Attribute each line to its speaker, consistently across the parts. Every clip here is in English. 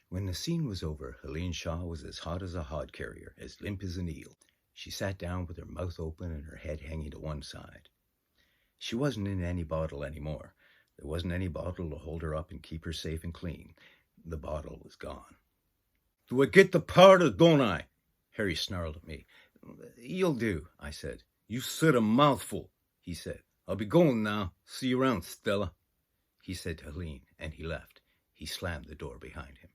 Speaker 1: When the scene was over, Helene Shaw was as hot as a hod carrier, as limp as an eel. She sat down with her mouth open and her head hanging to one side. She wasn't in any bottle anymore. There wasn't any bottle to hold her up and keep her safe and clean. The bottle was gone. "Do I get the powder, don't I?" Harry snarled at me. "You'll do," I said. "You said a mouthful," he said. "I'll be going now. See you around, Stella," he said to Helene, and he left. He slammed the door behind him.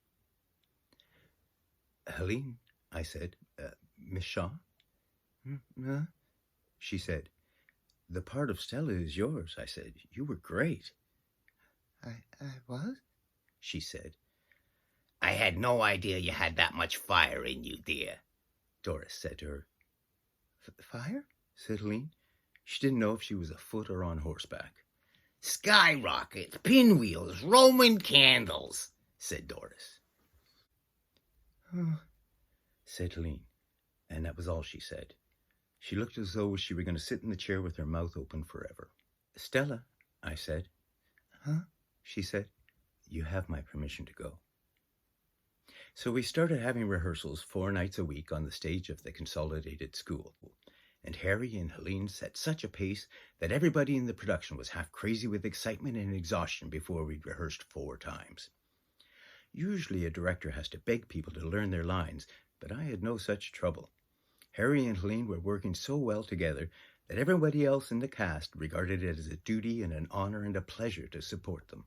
Speaker 1: "Helene," I said. "Miss Shaw?" Huh? She said. "The part of Stella is yours," I said. "You were great." I was? She said.
Speaker 2: "I had no idea you had that much fire in you, dear,"
Speaker 1: Doris said to her. "Fire?" said Helene. She didn't know if she was afoot or on horseback.
Speaker 2: "Skyrockets, pinwheels, Roman candles," said Doris.
Speaker 1: "Oh," said Helene, and that was all she said. She looked as though she were going to sit in the chair with her mouth open forever. "Stella," I said. "Huh?" she said. "You have my permission to go." So we started having rehearsals 4 nights a week on the stage of the Consolidated School. And Harry and Helene set such a pace that everybody in the production was half crazy with excitement and exhaustion before we'd rehearsed 4 times. Usually a director has to beg people to learn their lines, but I had no such trouble. Harry and Helene were working so well together that everybody else in the cast regarded it as a duty and an honor and a pleasure to support them.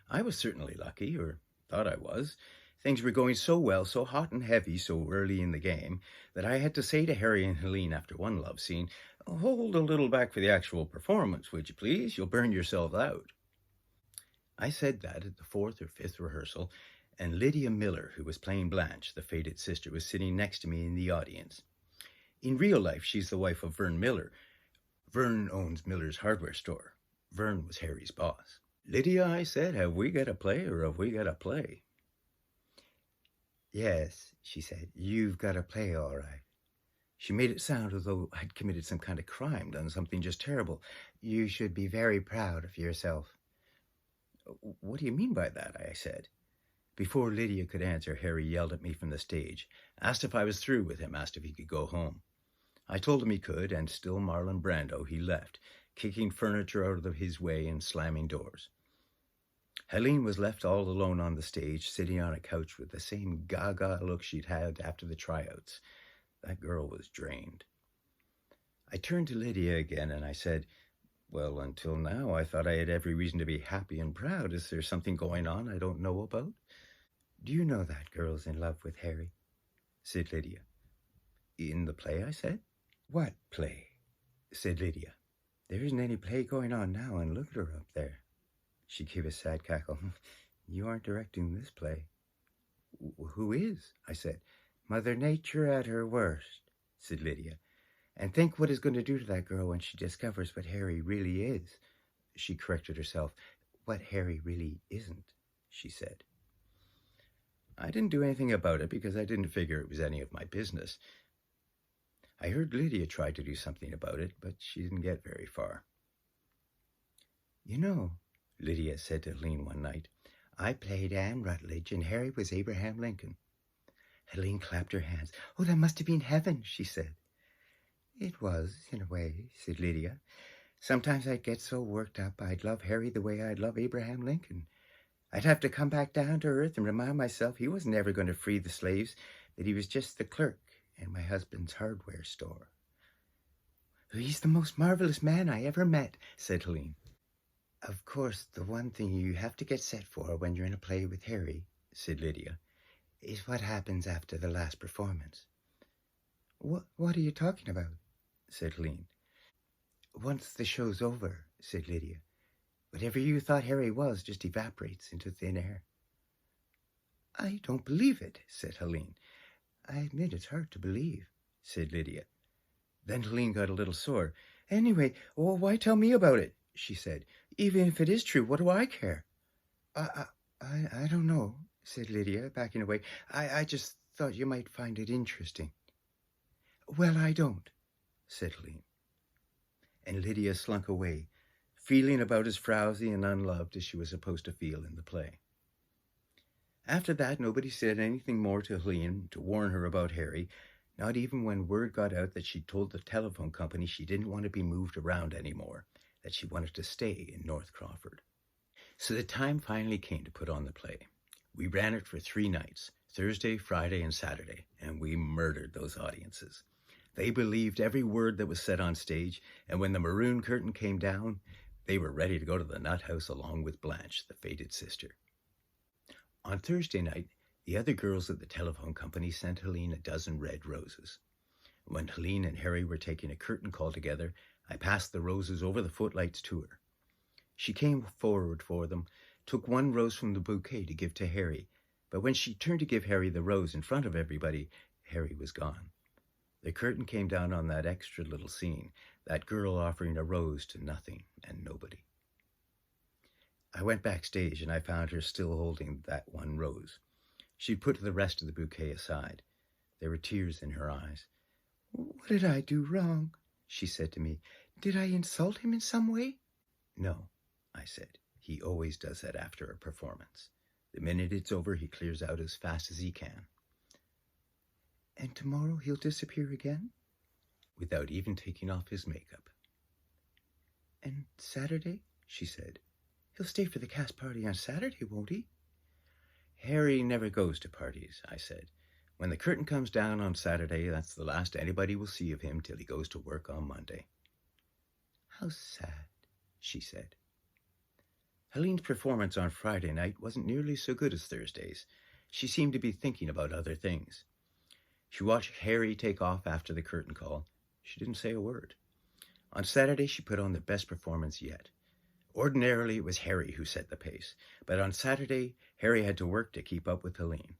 Speaker 1: I was certainly lucky, or thought I was. Things were going so well, so hot and heavy, so early in the game, that I had to say to Harry and Helene after one love scene, "Hold a little back for the actual performance, would you please? You'll burn yourself out." I said that at the 4th or 5th rehearsal, and Lydia Miller, who was playing Blanche, the fated sister, was sitting next to me in the audience. In real life, she's the wife of Vern Miller. Vern owns Miller's hardware store. Vern was Harry's boss. "Lydia," I said, "have we got a play or have we got a play?" "Yes," she said, "you've got a play, all right." She made it sound as though I'd committed some kind of crime, done something just terrible. "You should be very proud of yourself." "What do you mean by that?" I said. Before Lydia could answer, Harry yelled at me from the stage, asked if I was through with him, asked if he could go home. I told him he could, and still Marlon Brando, he left, kicking furniture out of his way and slamming doors. Helene was left all alone on the stage, sitting on a couch with the same gaga look she'd had after the tryouts. That girl was drained. I turned to Lydia again and I said, "Well, until now, I thought I had every reason to be happy and proud. Is there something going on I don't know about?" "Do you know that girl's in love with Harry?" said Lydia. "In the play?" I said. "What play?" said Lydia. "There isn't any play going on now, and look at her up there." She gave a sad cackle. "You aren't directing this play." "Who is?" I said. "Mother Nature at her worst," said Lydia. "And think what it's going to do to that girl when she discovers what Harry really is." She corrected herself. "What Harry really isn't," she said. I didn't do anything about it because I didn't figure it was any of my business. I heard Lydia try to do something about it, but she didn't get very far. "You know," Lydia said to Helene one night, "I played Anne Rutledge and Harry was Abraham Lincoln." Helene clapped her hands. "Oh, that must have been heaven," she said. "It was, in a way," said Lydia. "Sometimes I'd get so worked up I'd love Harry the way I'd love Abraham Lincoln. I'd have to come back down to earth and remind myself he wasn't ever going to free the slaves, that he was just the clerk in my husband's hardware store." "He's the most marvelous man I ever met," said Helene. "Of course, the one thing you have to get set for when you're in a play with Harry," said Lydia, "is what happens after the last performance." What are you talking about?" said Helene. "Once the show's over," said Lydia, "whatever you thought Harry was just evaporates into thin air." "I don't believe it," said Helene. "I admit it's hard to believe," said Lydia. Then Helene got a little sore. "Anyway, why tell me about it?" she said. "Even if it is true, what do I care?" I don't know," said Lydia, backing away. I just thought you might find it interesting." "Well, I don't," said Helene. And Lydia slunk away, feeling about as frowsy and unloved as she was supposed to feel in the play. After that, nobody said anything more to Helene to warn her about Harry, not even when word got out that she'd told the telephone company she didn't want to be moved around anymore, that she wanted to stay in North Crawford. So the time finally came to put on the play. We ran it for 3 nights, Thursday, Friday, and Saturday, and we murdered those audiences. They believed every word that was said on stage, and when the maroon curtain came down, they were ready to go to the nut house along with Blanche, the fated sister. On Thursday night, the other girls at the telephone company sent Helene a dozen red roses. When Helene and Harry were taking a curtain call together, I passed the roses over the footlights to her. She came forward for them, took one rose from the bouquet to give to Harry, but when she turned to give Harry the rose in front of everybody, Harry was gone. The curtain came down on that extra little scene, that girl offering a rose to nothing and nobody. I went backstage and I found her still holding that one rose. She'd put the rest of the bouquet aside. There were tears in her eyes. "What did I do wrong?" she said to me. "Did I insult him in some way?" "No," I said. "He always does that after a performance. The minute it's over, he clears out as fast as he can." "And tomorrow he'll disappear again?" "Without even taking off his makeup." "And Saturday?" she said. "He'll stay for the cast party on Saturday, won't he?" "Harry never goes to parties," I said. "When the curtain comes down on Saturday, that's the last anybody will see of him till he goes to work on Monday." "How sad," she said. Helene's performance on Friday night wasn't nearly so good as Thursday's. She seemed to be thinking about other things. She watched Harry take off after the curtain call. She didn't say a word. On Saturday, she put on the best performance yet. Ordinarily, it was Harry who set the pace, but on Saturday, Harry had to work to keep up with Helene.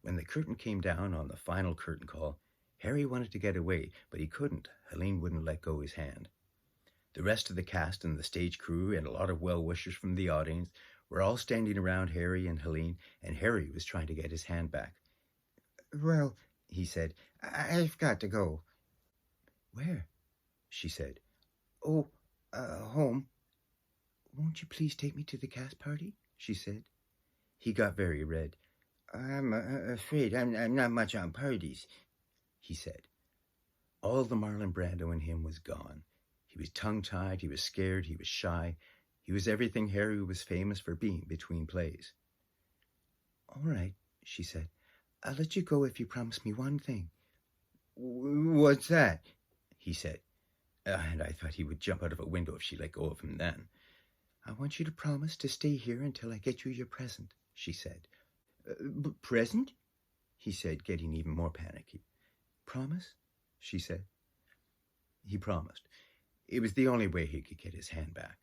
Speaker 1: When the curtain came down on the final curtain call, Harry wanted to get away, but he couldn't. Helene wouldn't let go his hand. The rest of the cast and the stage crew and a lot of well-wishers from the audience were all standing around Harry and Helene, and Harry was trying to get his hand back. "Well," he said, "I've got to go." "Where?" she said. "Oh, home." "Won't you please take me to the cast party?" she said. He got very red. "I'm afraid I'm not much on parties," he said. All the Marlon Brando in him was gone. He was tongue-tied, he was scared, he was shy. He was everything Harry was famous for being between plays. "All right," she said. "I'll let you go if you promise me one thing." "What's that?" he said. And I thought he would jump out of a window if she let go of him then. "I want you to promise to stay here until I get you your present," she said. "Present?" he said, getting even more panicky. "Promise?" she said. He promised. It was the only way he could get his hand back.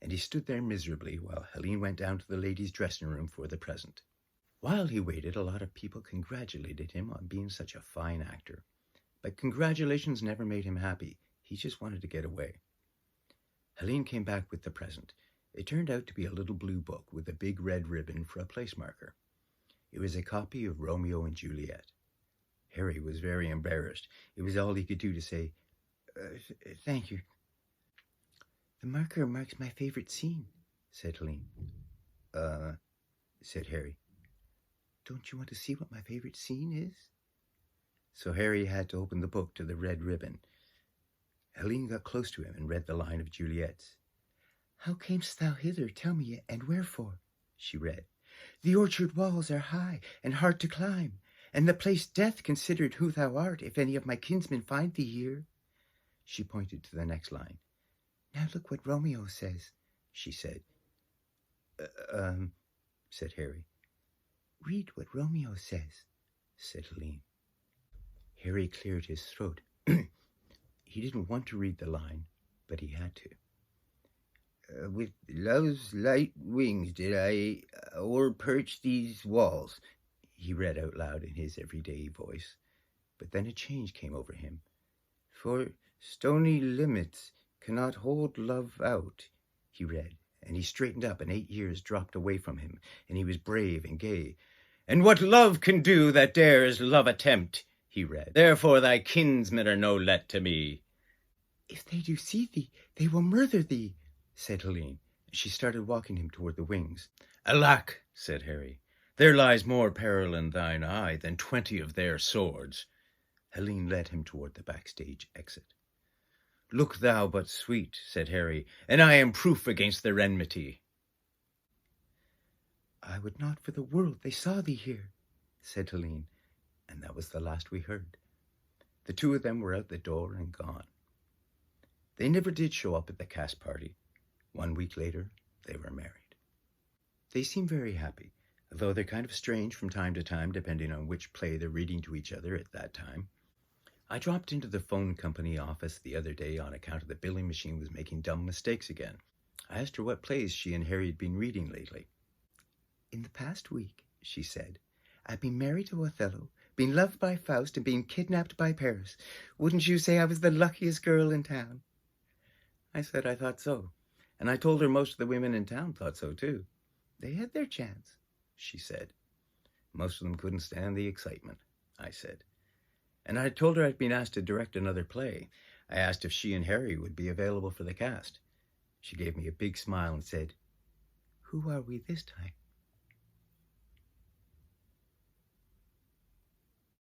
Speaker 1: And he stood there miserably while Helene went down to the ladies' dressing room for the present. While he waited, a lot of people congratulated him on being such a fine actor. But congratulations never made him happy. He just wanted to get away. Helene came back with the present. It turned out to be a little blue book with a big red ribbon for a place marker. It was a copy of Romeo and Juliet. Harry was very embarrassed. It was all he could do to say, "Thank you." "The marker marks my favorite scene," said Helene. Said Harry. "Don't you want to see what my favorite scene is?" So Harry had to open the book to the red ribbon. Helene got close to him and read the line of Juliet's. "How camest thou hither? Tell me, and wherefore?" she read. "The orchard walls are high and hard to climb, and the place death considered who thou art, if any of my kinsmen find thee here." She pointed to the next line. "Now look what Romeo says," she said. Said Harry. "Read what Romeo says," said Helene. Harry cleared his throat. He didn't want to read the line, but he had to. "With love's light wings did I o'erperch these walls," he read out loud in his everyday voice. But then a change came over him. "For stony limits cannot hold love out," he read, and he straightened up, and 8 years dropped away from him, and he was brave and gay. "And what love can do that dares love attempt," he read. "Therefore thy kinsmen are no let to me." "If they do see thee, they will murder thee," said Helene. She started walking him toward the wings. "Alack," said Harry. "There lies more peril in thine eye than 20 of their swords." Helene led him toward the backstage exit. "Look thou but sweet," said Harry, "and I am proof against their enmity." "I would not for the world they saw thee here," said Helene, and that was the last we heard. The two of them were out the door and gone. They never did show up at the cast party. 1 week later, they were married. They seem very happy, though they're kind of strange from time to time, depending on which play they're reading to each other at that time. I dropped into the phone company office the other day on account of the billing machine was making dumb mistakes again. I asked her what plays she and Harry had been reading lately. "In the past week," she said, "I've been married to Othello, been loved by Faust, and been kidnapped by Paris. Wouldn't you say I was the luckiest girl in town?" I said I thought so, and I told her most of the women in town thought so too. "They had their chance," she said. "Most of them couldn't stand the excitement," I said. And I told her I'd been asked to direct another play. I asked if she and Harry would be available for the cast. She gave me a big smile and said, "Who are we this time?"